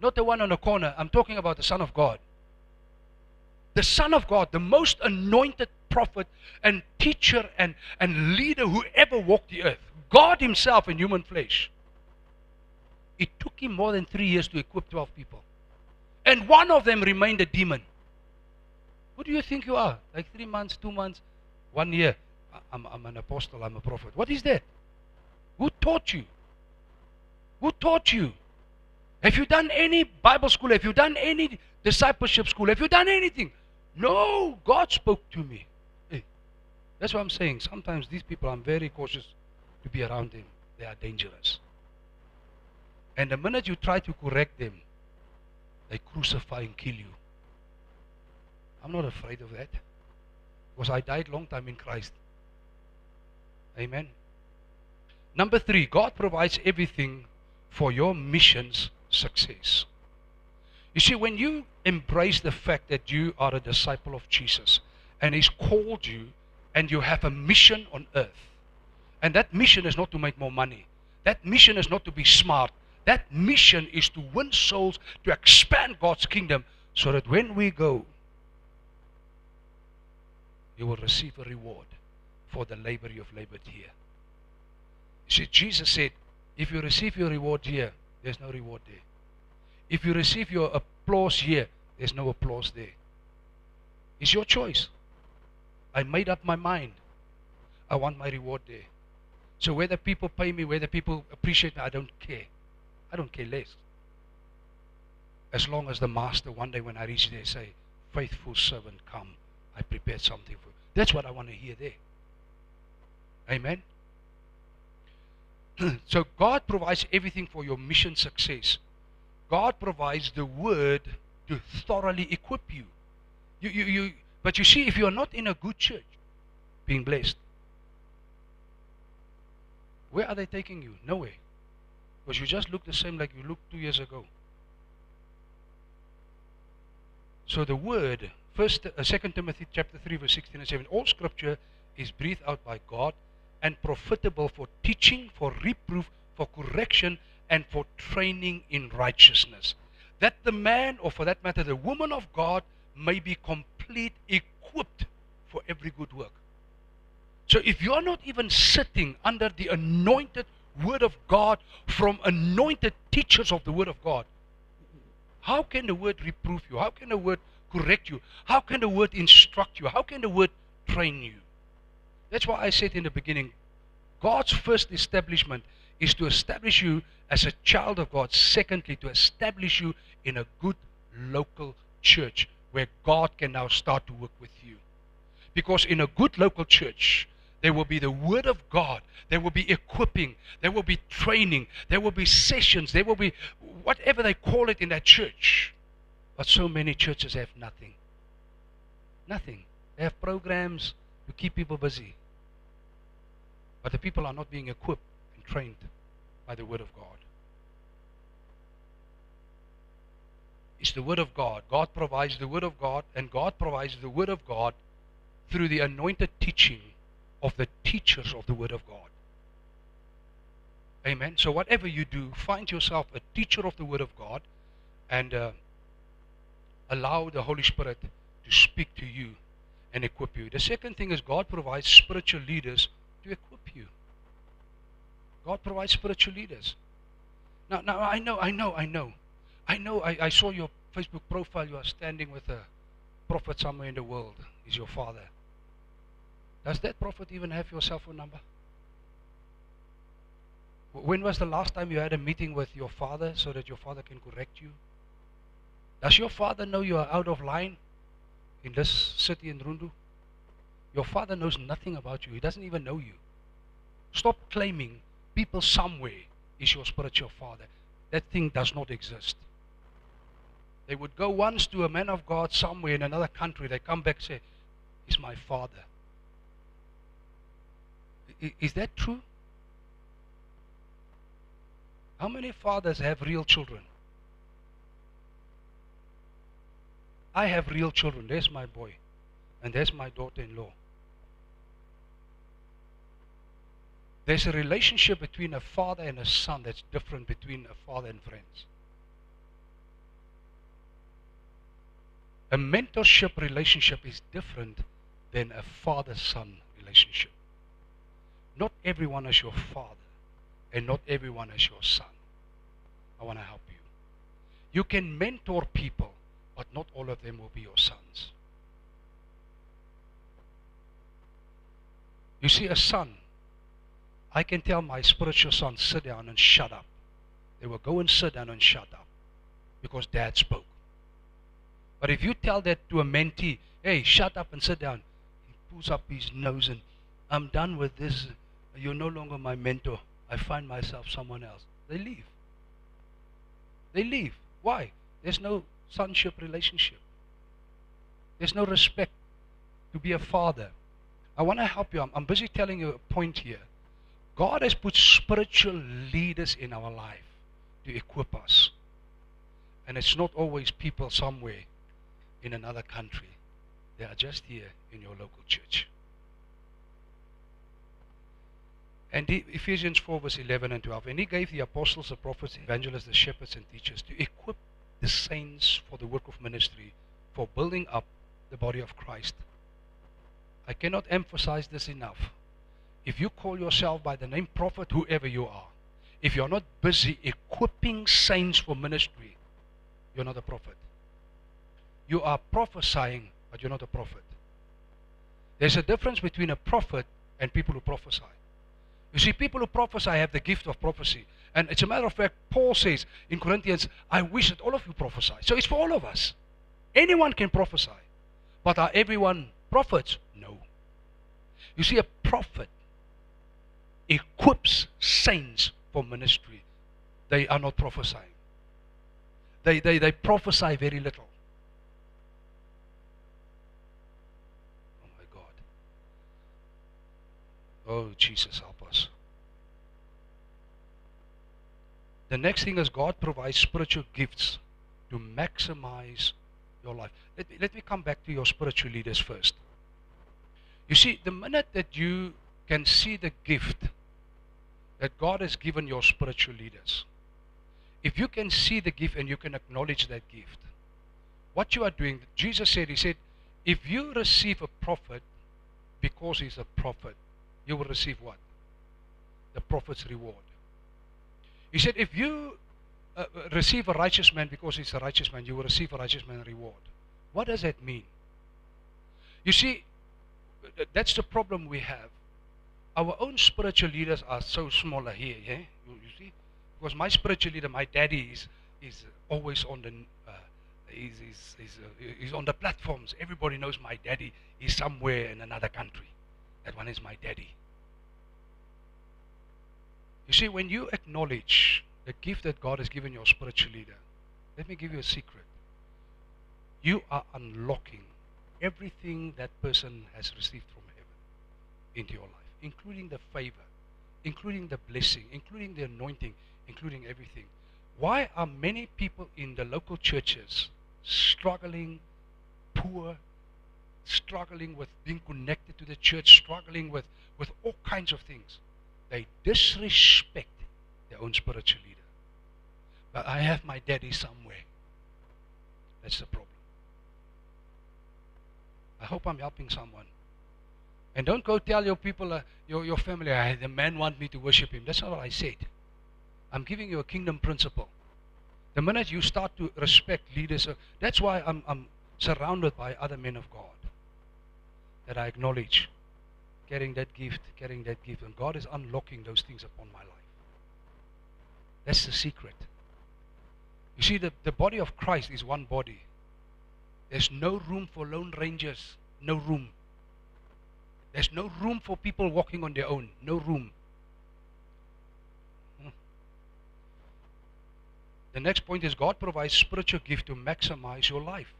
Speaker 1: Not the one on the corner. I'm talking about the Son of God. The Son of God, the most anointed prophet and teacher and leader who ever walked the earth. God himself in human flesh. It took him more than 3 years to equip 12 people. And one of them remained a demon. Who do you think you are? Like 3 months, 2 months, 1 year. I'm an apostle, I'm a prophet. What is that? Who taught you? Who taught you? Have you done any Bible school? Have you done any discipleship school? Have you done anything? No, God spoke to me. Hey, that's what I'm saying. Sometimes these people, I'm very cautious to be around them. They are dangerous. And the minute you try to correct them, they crucify and kill you. I'm not afraid of that. Because I died long time in Christ. Amen. Number 3, God provides everything for your mission's success. You see, when you embrace the fact that you are a disciple of Jesus and He's called you and you have a mission on earth, and that mission is not to make more money, that mission is not to be smart, that mission is to win souls, to expand God's kingdom, so that when we go, you will receive a reward for the labor you have labored here. You see, Jesus said, if you receive your reward here, there's no reward there. If you receive your applause here, there's no applause there. It's your choice. I made up my mind. I want my reward there. So whether people pay me, whether people appreciate me, I don't care. I don't care less. As long as the master, one day when I reach there, say, faithful servant, come. I prepared something for you. That's what I want to hear there. Amen. So God provides everything for your mission success. God provides the word to thoroughly equip you. But you see, if you are not in a good church, being blessed, where are they taking you? Nowhere. Because you just look the same like you looked 2 years ago. So the word, 2 Timothy chapter 3 verse 16 and 17, all scripture is breathed out by God and profitable for teaching, for reproof, for correction, and for training in righteousness. That the man, or for that matter the woman of God, may be complete, equipped for every good work. So if you are not even sitting under the anointed word of God from anointed teachers of the word of God, how can the word reproof you? How can the word correct you? How can the word instruct you? How can the word train you? That's why I said in the beginning, God's first establishment is to establish you as a child of God. Secondly, to establish you in a good local church where God can now start to work with you. Because in a good local church, there will be the word of God, there will be equipping, there will be training, there will be sessions, there will be whatever they call it in that church. But so many churches have nothing. Nothing. They have programs to keep people busy. But the people are not being equipped and trained by the word of God. It's the word of God. God provides the word of God, and God provides the word of God through the anointed teaching of the teachers of the word of God. Amen. So whatever you do, find yourself a teacher of the word of God, and allow the Holy Spirit to speak to you and equip you. The second thing is God provides spiritual leaders to equip you. God provides spiritual leaders. Now I saw your Facebook profile. You are standing with a prophet somewhere in the world. He's your father. Does that prophet even have your cell phone number? When was the last time you had a meeting with your father so that your father can correct you? Does your father know you are out of line in this city in Rundu? Your father knows nothing about you. He doesn't even know you. Stop claiming people somewhere is your spiritual father. That thing does not exist. They would go once to a man of God somewhere in another country. They come back and say, he's my father. Is that true? How many fathers have real children? I have real children. There's my boy. And there's my daughter-in-law. There's a relationship between a father and a son that's different between a father and friends. A mentorship relationship is different than a father-son relationship. Not everyone is your father, and not everyone is your son. I want to help you. You can mentor people, but not all of them will be your sons. You see, a son, I can tell my spiritual son, sit down and shut up. They will go and sit down and shut up because dad spoke. But if you tell that to a mentee, hey, shut up and sit down, he pulls up his nose and, I'm done with this. You're no longer my mentor. I find myself someone else. They leave. They leave. Why? There's no sonship relationship. There's no respect to be a father. I want to help you. I'm busy telling you a point here. God has put spiritual leaders in our life to equip us. And it's not always people somewhere in another country. They are just here in your local church. And Ephesians 4 verse 11 and 12. And he gave the apostles, the prophets, the evangelists, the shepherds and teachers to equip the saints for the work of ministry, for building up the body of Christ. I cannot emphasize this enough. If you call yourself by the name prophet, whoever you are, if you're not busy equipping saints for ministry, you're not a prophet. You are prophesying, but you're not a prophet. There's a difference between a prophet and people who prophesy. You see, people who prophesy have the gift of prophecy. And it's a matter of fact, Paul says in Corinthians, I wish that all of you prophesy. So it's for all of us. Anyone can prophesy. But are everyone prophets? No. You see, a prophet equips saints for ministry, they are not prophesying. They prophesy very little. Oh my God. Oh, Jesus, help us. The next thing is God provides spiritual gifts to maximize your life. Let me come back to your spiritual leaders first. You see, the minute that you can see the gift that God has given your spiritual leaders, if you can see the gift and you can acknowledge that gift, what you are doing, Jesus said, He said, if you receive a prophet because he's a prophet, you will receive what? The prophet's reward. He said, if you receive a righteous man because he's a righteous man, you will receive a righteous man reward. What does that mean? You see, that's the problem we have. Our own spiritual leaders are so smaller here, yeah? You see? Because my spiritual leader, my daddy, is always on the he's on the platforms. Everybody knows my daddy is somewhere in another country. That one is my daddy. You see, when you acknowledge the gift that God has given your spiritual leader, let me give you a secret. You are unlocking everything that person has received from heaven into your life, including the favor, including the blessing, including the anointing, including everything. Why are many people in the local churches struggling, poor, struggling with being connected to the church, struggling with all kinds of things? They disrespect their own spiritual leader. But I have my daddy somewhere. That's the problem. I hope I'm helping someone. And don't go tell your people, your family, the man wants me to worship him. That's not what I said. I'm giving you a kingdom principle. The minute you start to respect leaders, that's why I'm surrounded by other men of God that I acknowledge, carrying that gift, and God is unlocking those things upon my life. That's the secret. You see, the body of Christ is one body. There's no room for lone rangers. No room. There's no room for people walking on their own. No room. The next point is God provides spiritual gift to maximize your life.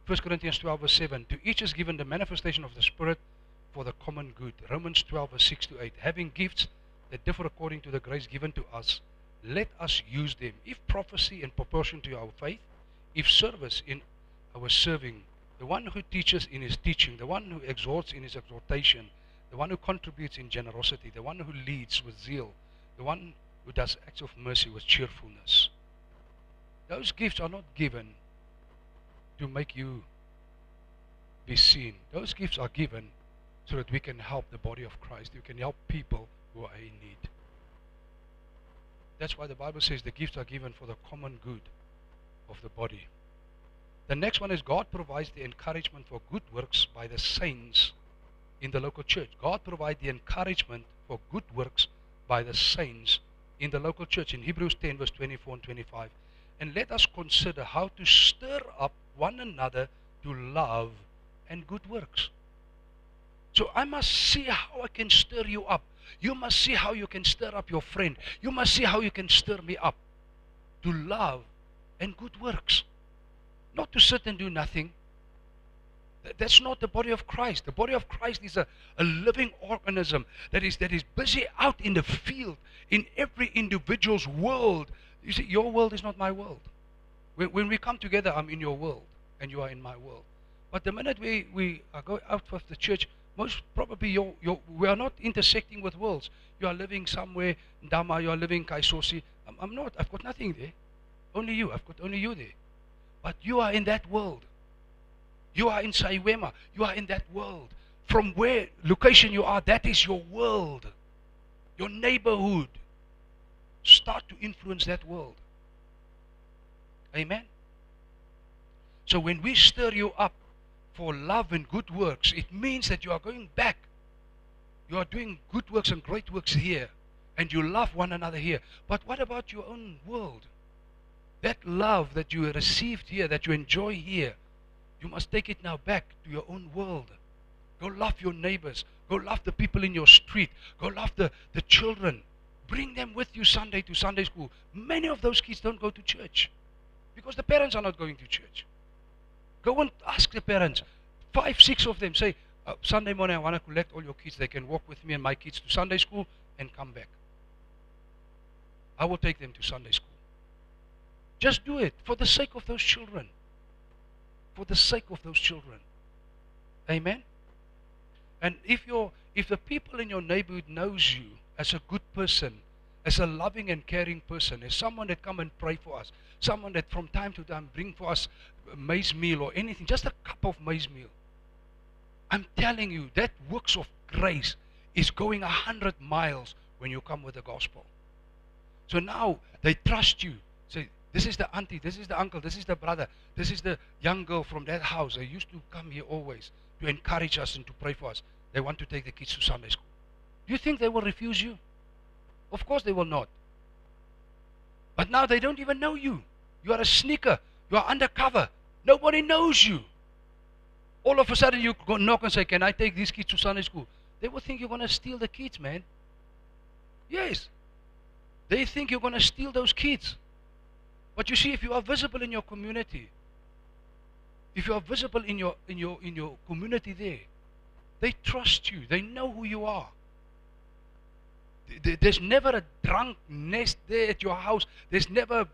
Speaker 1: 1 Corinthians 12 verse 7. To each is given the manifestation of the Spirit for the common good. Romans 12 verse 6 to 8. Having gifts that differ according to the grace given to us, let us use them. If prophecy in proportion to our faith, if service in our serving, the one who teaches in his teaching, the one who exhorts in his exhortation, the one who contributes in generosity, the one who leads with zeal, the one who does acts of mercy with cheerfulness. Those gifts are not given to make you be seen. Those gifts are given so that we can help the body of Christ. We can help people who are in need. That's why the Bible says the gifts are given for the common good of the body. The next one is God provides the encouragement for good works by the saints in the local church. God provides the encouragement for good works by the saints in the local church. In Hebrews 10 verse 24 and 25. And let us consider how to stir up one another to love and good works. So I must see how I can stir you up. You must see how you can stir up your friend. You must see how you can stir me up to love and good works. Not to sit and do nothing. That's not the body of Christ. The body of Christ is a living organism that is busy out in the field, in every individual's world. You see, your world is not my world. When we come together, I'm in your world, and you are in my world. But the minute we go out of the church, most probably we are not intersecting with worlds. You are living somewhere, Ndama, you are living Kaisosi. I'm not. I've got nothing there. Only you. I've got only you there. But you are in that world. You are in Saiwema. You are in that world. From where location you are, that is your world. Your neighborhood. Start to influence that world. Amen. So when we stir you up for love and good works, it means that you are going back. You are doing good works and great works here. And you love one another here. But what about your own world? That love that you received here, that you enjoy here, you must take it now back to your own world. Go love your neighbors. Go love the people in your street. Go love the children. Bring them with you Sunday to Sunday school. Many of those kids don't go to church because the parents are not going to church. Go and ask the parents. 5, 6 of them say, Sunday morning I want to collect all your kids. They can walk with me and my kids to Sunday school and come back. I will take them to Sunday school. Just do it for the sake of those children. For the sake of those children. Amen? And if the people in your neighborhood knows you as a good person, as a loving and caring person, as someone that come and pray for us, someone that from time to time bring for us maize meal or anything, just a cup of maize meal, I'm telling you, that works of grace is going 100 miles when you come with the gospel. So now they trust you. Say, this is the auntie, this is the uncle, this is the brother, this is the young girl from that house. They used to come here always to encourage us and to pray for us. They want to take the kids to Sunday school. Do you think they will refuse you? Of course they will not. But now they don't even know you. You are a sneaker. You are undercover. Nobody knows you. All of a sudden you go knock and say, can I take these kids to Sunday school? They will think you're going to steal the kids, man. Yes. They think you're going to steal those kids. But you see, if you are visible in your community, if you are visible in your community there, they trust you. They know who you are. There's never a drunk nest there at your house. There's never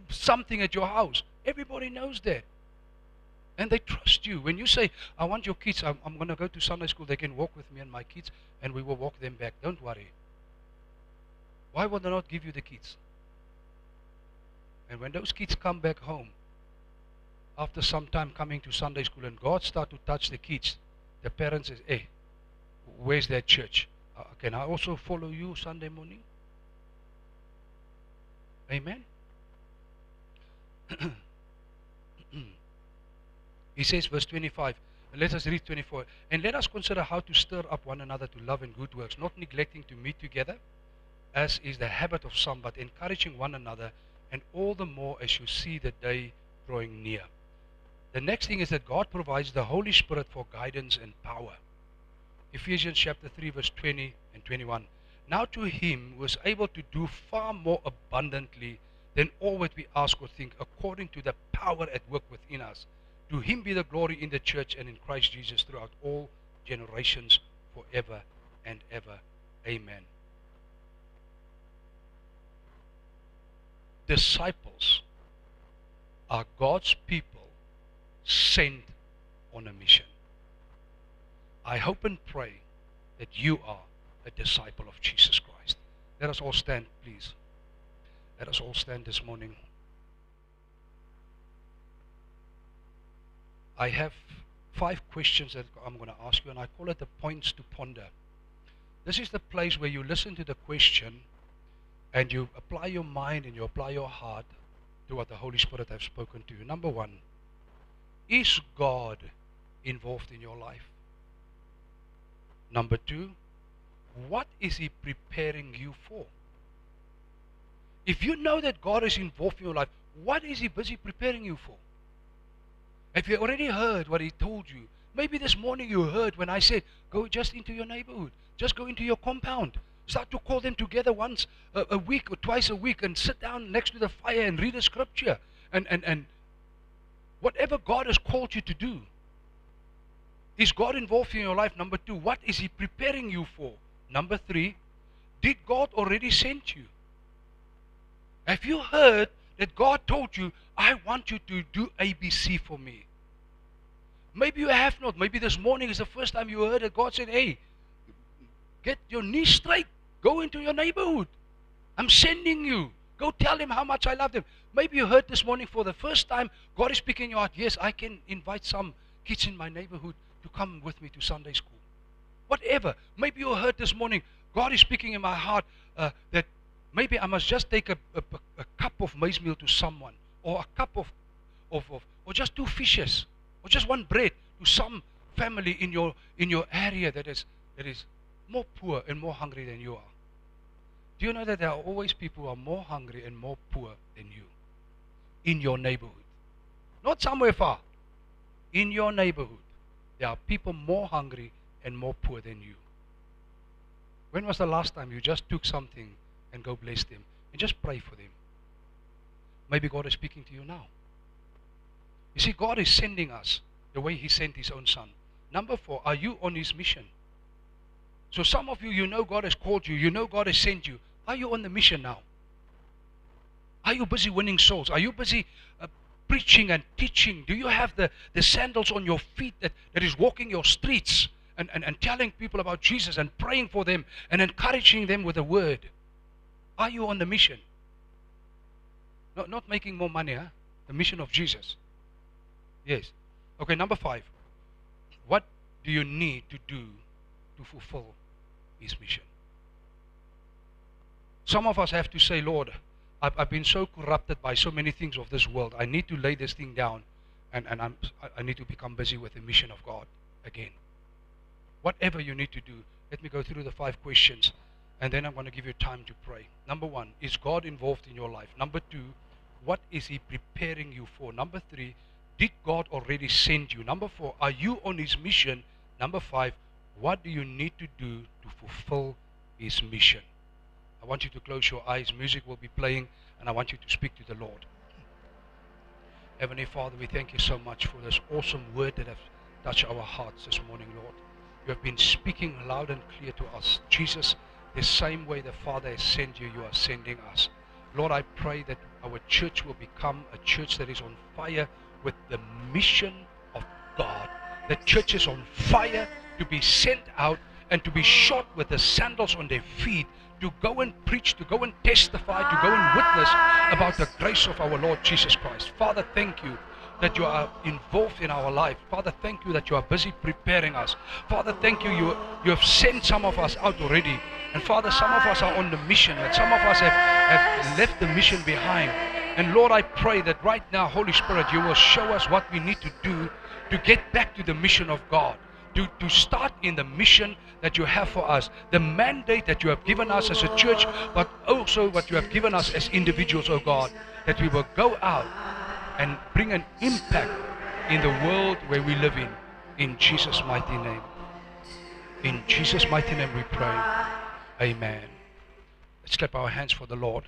Speaker 1: something at your house. Everybody knows that. And they trust you. When you say, I want your kids, I'm going to go to Sunday school, they can walk with me and my kids, and we will walk them back. Don't worry. Why would they not give you the kids? And when those kids come back home, after some time coming to Sunday school, and God start to touch the kids, the parents says, hey, where's that church? Can I also follow you Sunday morning? Amen? He says, verse 25, and let us read 24. And let us consider how to stir up one another to love and good works, not neglecting to meet together, as is the habit of some, but encouraging one another, and all the more as you see the day drawing near. The next thing is that God provides the Holy Spirit for guidance and power. Ephesians chapter 3 verse 20 and 21. Now to him who is able to do far more abundantly than all that we ask or think, according to the power at work within us. To him be the glory in the church and in Christ Jesus throughout all generations, forever and ever. Amen. Disciples are God's people sent on a mission. I hope and pray that you are a disciple of Jesus Christ. Let us all stand, please. Let us all stand this morning. I have 5 questions that I'm going to ask you, and I call it the points to ponder. This is the place where you listen to the question and you apply your mind and you apply your heart to what the Holy Spirit has spoken to you. Number 1, is God involved in your life? Number 2, what is He preparing you for? If you know that God is involved in your life, what is He busy preparing you for? Have you already heard what He told you? Maybe this morning you heard when I said, go just into your neighborhood. Just go into your compound. Start to call them together once a week or twice a week and sit down next to the fire and read a scripture. And whatever God has called you to do. Is God involved in your life? Number 2, what is He preparing you for? Number 3, did God already send you? Have you heard that God told you, I want you to do ABC for me? Maybe you have not. Maybe this morning is the first time you heard that God said, hey, get your knees straight. Go into your neighborhood. I'm sending you. Go tell them how much I love them. Maybe you heard this morning for the first time, God is speaking in your heart, yes, I can invite some kids in my neighborhood to come with me to Sunday school. Whatever. Maybe you heard this morning, God is speaking in my heart that maybe I must just take a cup of maize meal to someone, or a cup of or just 2 fishes, or just 1 bread to some family in your area that is more poor and more hungry than you are. Do you know that there are always people who are more hungry and more poor than you in your neighborhood? Not somewhere far. In your neighborhood, there are people more hungry and more poor than you. When was the last time you just took something and go bless them and just pray for them? Maybe God is speaking to you now. You see, God is sending us the way He sent His own Son. Number 4, are you on His mission? So some of you, you know God has called you. You know God has sent you. Are you on the mission now? Are you busy winning souls? Are you busy preaching and teaching? Do you have the sandals on your feet that is walking your streets and telling people about Jesus and praying for them and encouraging them with the word? Are you on the mission? Not making more money, huh? The mission of Jesus. Yes. Okay, number 5. What do you need to do to fulfill His mission? Some of us have to say, Lord, I've been so corrupted by so many things of this world. I need to lay this thing down and I need to become busy with the mission of God again. Whatever you need to do, let me go through the 5 questions and then I'm going to give you time to pray. Number 1, is God involved in your life? Number 2, what is He preparing you for? Number 3, did God already send you? Number 4, are you on His mission? Number 5, what do you need to do to fulfill His mission? I want you to close your eyes. Music will be playing and I want you to speak to the Lord. Heavenly Father, we thank you so much for this awesome word that has touched our hearts this morning, Lord. You have been speaking loud and clear to us. Jesus, the same way the Father has sent you, you are sending us. Lord, I pray that our church will become a church that is on fire with the mission of God. The church is on fire to be sent out and to be shot with the sandals on their feet, to go and preach, to go and testify, to go and witness about the grace of our Lord Jesus Christ. Father, thank you that you are involved in our life. Father, thank you that you are busy preparing us. Father, thank you, you have sent some of us out already. And Father, some of us are on the mission, and some of us have left the mission behind. And Lord, I pray that right now, Holy Spirit, you will show us what we need to do to get back to the mission of God. To start in the mission that you have for us, the mandate that you have given us as a church, but also what you have given us as individuals, oh God, that we will go out and bring an impact in the world where we live in Jesus' mighty name. In Jesus' mighty name we pray. Amen. Let's clap our hands for the Lord.